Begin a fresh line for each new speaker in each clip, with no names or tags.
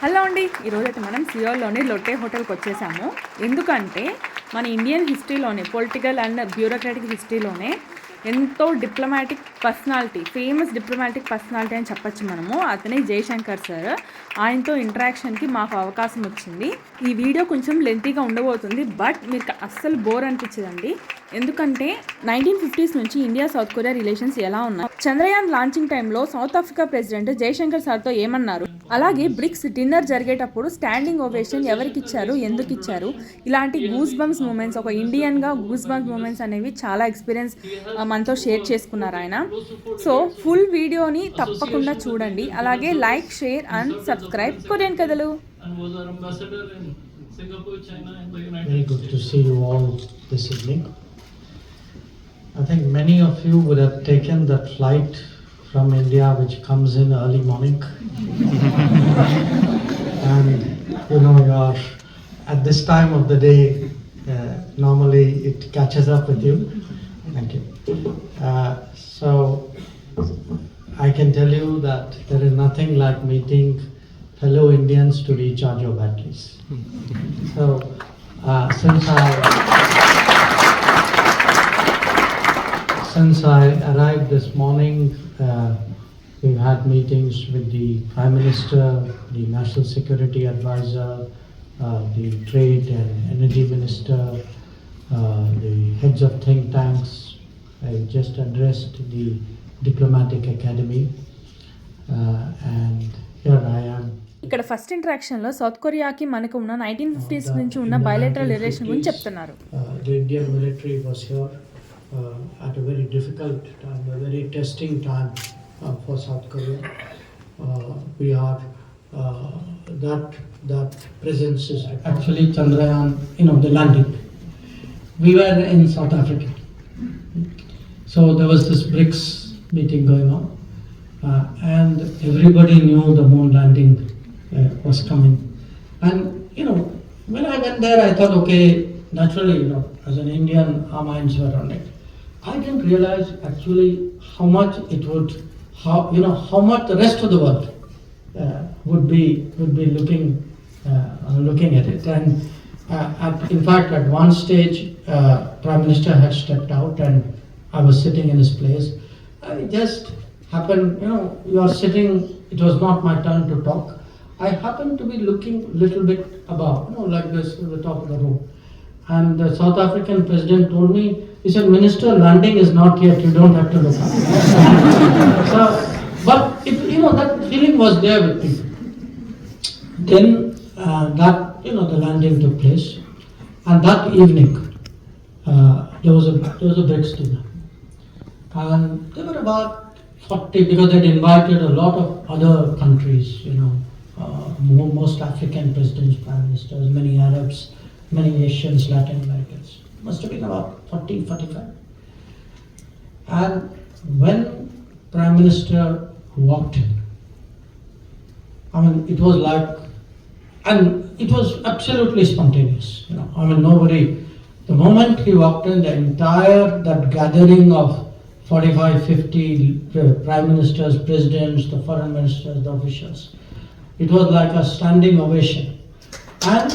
Hello అండి, ఈరోజైతే మనం సియోల్లోని లొట్టే హోటల్కి వచ్చేసాము. ఎందుకంటే మన ఇండియన్ హిస్టరీలోనే పొలిటికల్ అండ్ బ్యూరోక్రాటిక్ హిస్టరీలోనే ఎంతో diplomatic personality, famous diplomatic personality అని చెప్పచ్చు మనము. అతనే జైశంకర్ సార్. ఆయనతో ఇంటరాక్షన్కి మాకు అవకాశం వచ్చింది. ఈ వీడియో కొంచెం లెంతీగా ఉండబోతుంది, బట్ మీకు అస్సలు బోర్ అనిపించదండి. ఎందుకంటే 1950s నుంచి ఇండియా సౌత్ కొరియా రిలేషన్స్ ఎలా ఉన్నాయి, చంద్రయాన్ లాంచింగ్ టైంలో సౌత్ ఆఫ్రికా ప్రెసిడెంట్ జైశంకర్ సార్తో ఏమన్నారు, అలాగే బ్రిక్స్ డిన్నర్ జరిగేటప్పుడు స్టాండింగ్ ఓవేషన్ ఎవరికి ఇచ్చారు, ఎందుకు ఇచ్చారు, ఇలాంటి గూస్ బంప్స్ మూమెంట్స్, ఒక ఇండియన్గా గూస్ బంప్స్ మూమెంట్స్ అనేవి చాలా ఎక్స్పీరియన్స్ మనతో షేర్ చేసుకున్నారు ఆయన. సో ఫుల్ వీడియోని తప్పకుండా చూడండి. అలాగే like, share and subscribe Korean కథలు.
Very good to see you all this evening. I think many of you would have taken that flight from India which comes in early morning. And you know, you are at this time of the day, normally it catches up with you. Thank you. So I can tell you that there is nothing like meeting fellow Indians to recharge your batteries. So since I arrived this morning, we've had meetings with the Prime Minister, the National Security Advisor, the Trade and Energy Minister, the heads of think tanks. I just addressed the Diplomatic Academy, and here I am.
ఇక్కడ first ఇంటరాక్షన్లో south కొరియాకి మనకు ఉన్న 1950s నుంచి ఉన్న bilateral relation గురించి చెప్తున్నారు.
The Indian military was here at a very difficult time, a very testing time for South Korea. We are that presence is actually Chandrayaan, the landing. We were in South Africa, so there was this BRICS meeting going on, and everybody knew the moon landing was coming. And when I went there, I thought, okay, naturally, as an Indian, our minds were on it. I didn't realize actually how much it would, how much the rest of the world would be looking at it. And in fact, at one stage, Prime Minister had stepped out, and I was sitting in his place. It just happened, you are sitting. It was not my turn to talk. I happened to be looking a little bit above, like this, to the top of the room. And the South African president told me, he said, "Minister, landing is not yet, you don't have to look up." So, but that feeling was there with me. Then the landing took place, and that evening there was a BRICS dinner, and there were about 40, because they'd invited a lot of other countries, most African presidents, prime ministers, many Arabs, many Asians, Latin Americans. Must have been about 40, 45. And when Prime Minister walked in, it was like, and it was absolutely spontaneous, nobody, the moment he walked in, the entire, that gathering of 45, 50 prime ministers, presidents, the foreign ministers, the officials, it was like a standing ovation. And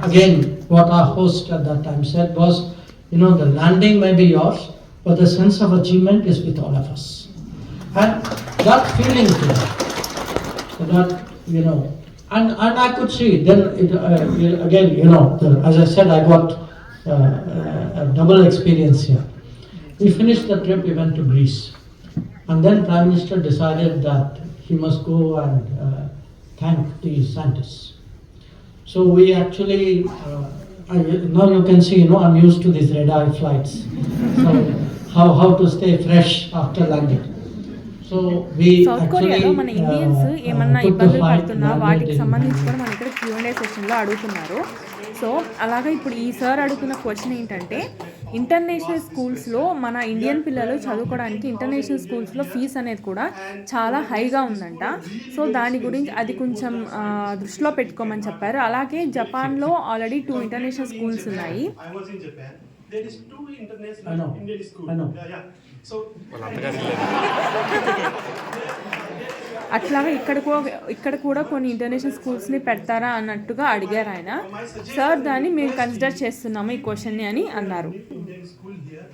again, what our host at that time said was, the landing may be yours, but the sense of achievement is with all of us. And that feeling and I could see then again, as I said, I got a double experience here. We finished the trip, we went to Greece, and then Prime Minister decided that he must go and thank the scientists. So we actually, now you can see, I'm used to these red-eye flights. So how to stay fresh after landing. So we
south కొరియాలో మన Indians ఏమన్నా ఇబ్బందులు పడుతున్నా వాటికి సంబంధించి కూడా మన ఇక్కడ Q&A సెషన్లో అడుగుతున్నారు. సో అలాగే ఇప్పుడు ఈ సార్ అడుగుతున్న క్వశ్చన్ ఏంటంటే, ఇంటర్నేషనల్ స్కూల్స్లో మన ఇండియన్ పిల్లలు చదువుకోవడానికి ఇంటర్నేషనల్ స్కూల్స్లో ఫీజు అనేది కూడా చాలా హైగా ఉందంట. సో దాని గురించి అది కొంచెం దృష్టిలో పెట్టుకోమని చెప్పారు. అలాగే జపాన్లో ఆల్రెడీ 2 ఇంటర్నేషనల్ స్కూల్స్ ఉన్నాయి.
There is 2 international Indian schools.
I know.
Yeah. So
అట్లాగే ఇక్కడ కూడా కొన్ని ఇంటర్నేషనల్ స్కూల్స్ని పెడతారా అన్నట్టుగా అడిగారు ఆయన. సార్ దాన్ని మేము కన్సిడర్ చేస్తున్నాము ఈ క్వశ్చన్ని అని అన్నారు.
Indian school here,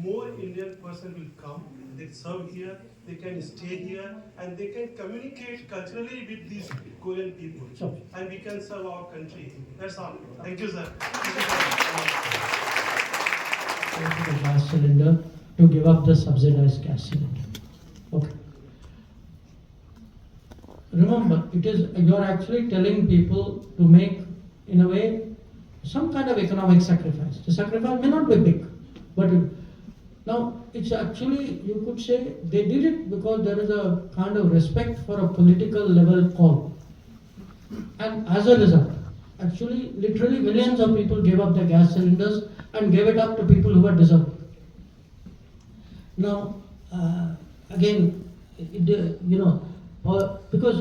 more Indian person will come. They serve here, they can stay here, and they can communicate culturally with these Korean people.
Sure.
And we can serve our country. That's all. Thank you, sir.
The gas cylinder to give up the subsidized gas cylinder. Okay. Remember, you are actually telling people to make, in a way, some kind of economic sacrifice. The sacrifice may not be big, but now it's actually, you could say, they did it because there is a kind of respect for a political level call. And as a result, actually, literally millions of people gave up their gas cylinders and gave it up to people who were deserving. Now, again, because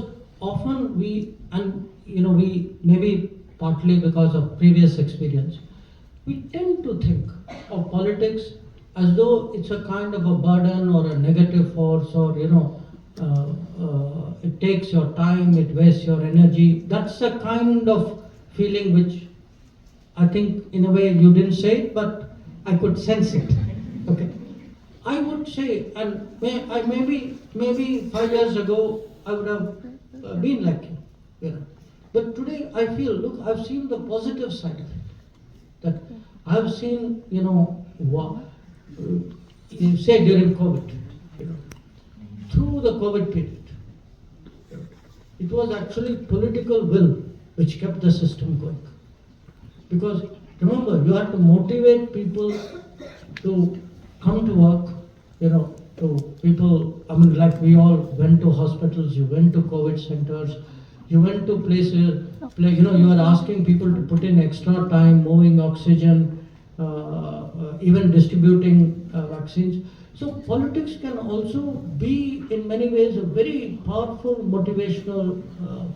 often we maybe partly because of previous experience, we tend to think of politics as though it's a kind of a burden or a negative force, or it takes your time, it wastes your energy. That's the kind of feeling which I think in a way you didn't say it, but I could sense it. Okay. I would say, and maybe 5 years ago I would have been like you, But today I feel, look, I've seen the positive side of it. That I've seen, say during COVID, through the COVID period, it was actually political will which kept the system going. Because remember, you had to motivate people to come to work, to people, like we all went to hospitals, you went to COVID centers, you went to places, you are asking people to put in extra time, moving oxygen, even distributing vaccines. So politics can also be in many ways a very powerful motivational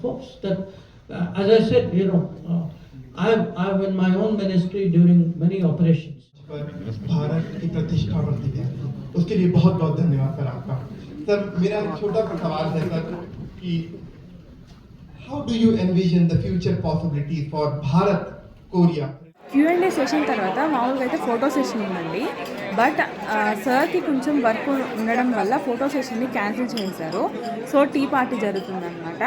force that, as I said, I've in my own ministry during many operations.
Bharat की प्रतिष्ठा बढ़ती है, उसके लिए बहुत बहुत धन्यवाद sir आपका. सर मेरा छोटा सा सवाल है सर कि how do you envision the future possibilities for Bharat Korea?
Q&A session తర్వాత మామూలుగా అయితే ఫోటో సెషన్ ఉందండి. బట్ సార్కి కొంచెం వర్క్ ఉండడం వల్ల ఫోటో సెషన్ని క్యాన్సిల్ చేశారు. సో టీ పార్టీ జరుగుతుందన్నమాట.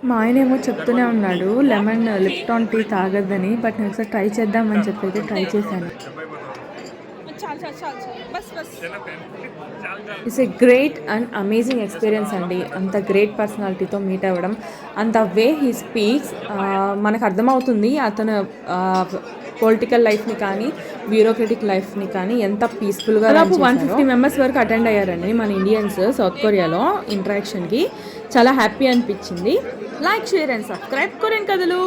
మా ఆయనేమో చెప్తూనే ఉన్నాడు లెమన్ లిప్టాన్ టీ తాగద్దని. బట్ నేను ఒకసారి ట్రై చేద్దామని చెప్పి అయితే ట్రై చేశాను. It's a great and amazing experience అండి. అంత గ్రేట్ పర్సనాలిటీతో మీట్ అవ్వడం, అంత వే హీ స్పీక్స్ మనకు అర్థమవుతుంది అతను పొలిటికల్ లైఫ్ని కానీ బ్యూరోక్రటిక్ లైఫ్ని కానీ ఎంత పీస్ఫుల్గా. దాదాపు 150 మెంబర్స్ వరకు అటెండ్ అయ్యారండి మన ఇండియన్స్ సౌత్ కొరియాలో ఇంటరాక్షన్కి. చాలా హ్యాపీ అనిపించింది. Like, share and subscribe Korean కథలు.